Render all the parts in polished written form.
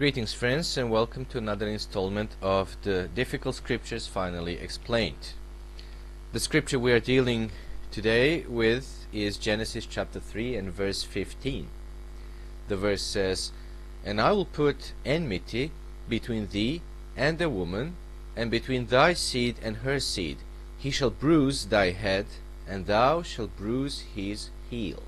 Greetings friends, and welcome to another installment of the Difficult Scriptures Finally Explained. The scripture we are dealing today with is Genesis chapter 3 and verse 15. The verse says, "And I will put enmity between thee and the woman, and between thy seed and her seed. He shall bruise thy head, and thou shalt bruise his heel."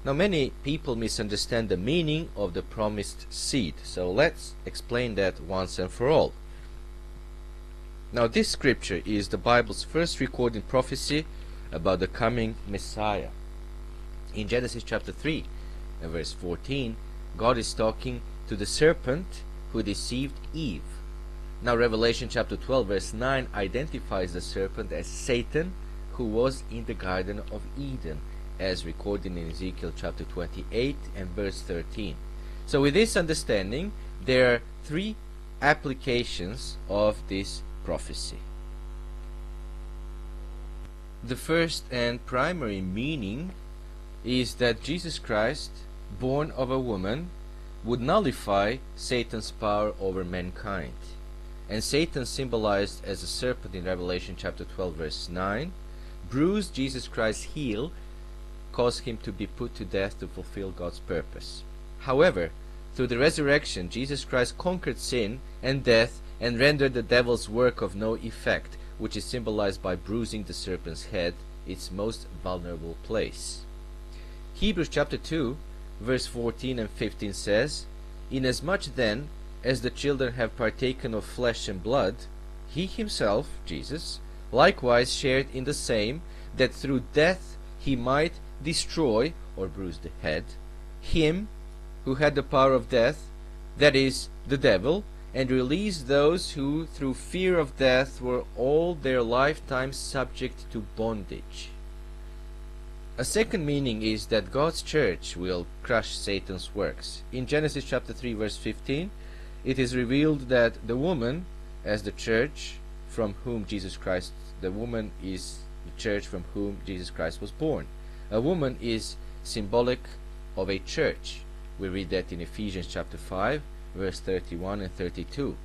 Now many people misunderstand the meaning of the promised seed, so let's explain that once and for all. Now this scripture is the Bible's first recorded prophecy about the coming Messiah. In Genesis chapter 3 and verse 14, God is talking to the serpent who deceived Eve. Now Revelation chapter 12 verse 9 identifies the serpent as Satan, who was in the Garden of Eden, as recorded in Ezekiel chapter 28 and verse 13. So with this understanding, there are three applications of this prophecy. The first and primary meaning is that Jesus Christ, born of a woman, would nullify Satan's power over mankind. And Satan, symbolized as a serpent in Revelation chapter 12 verse 9, bruised Jesus Christ's heel, caused him to be put to death to fulfill God's purpose. However, through the resurrection, Jesus Christ conquered sin and death and rendered the devil's work of no effect, which is symbolized by bruising the serpent's head, its most vulnerable place. Hebrews chapter 2 verse 14 and 15 says, "Inasmuch then as the children have partaken of flesh and blood, he himself, Jesus, likewise shared in the same, that through death he might destroy," or bruise the head, "him who had the power of death, that is, the devil, and release those who through fear of death were all their lifetime subject to bondage." A second meaning is that God's church will crush Satan's works. In Genesis chapter 3 verse 15, it is revealed that the woman, as the church from whom Jesus Christ, the woman is the church from whom Jesus Christ was born. A woman is symbolic of a church. We read that in Ephesians chapter 5 verse 31 and 32.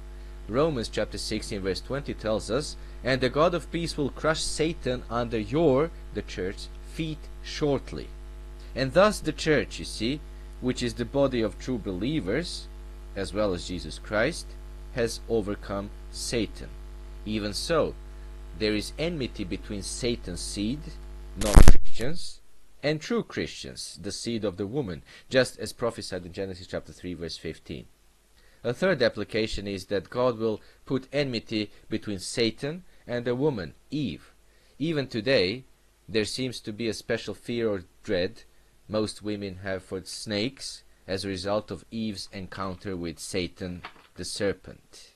Romans chapter 16 verse 20 tells us, "And the God of peace will crush Satan under your," the church, "feet shortly." And thus the church, you see, which is the body of true believers, as well as Jesus Christ, has overcome Satan. Even so, there is enmity between Satan's seed, non-Christians, and true Christians, the seed of the woman, just as prophesied in Genesis chapter 3 verse 15. A third application is that God will put enmity between Satan and the woman, Eve. Even today, there seems to be a special fear or dread most women have for snakes as a result of Eve's encounter with Satan, the serpent.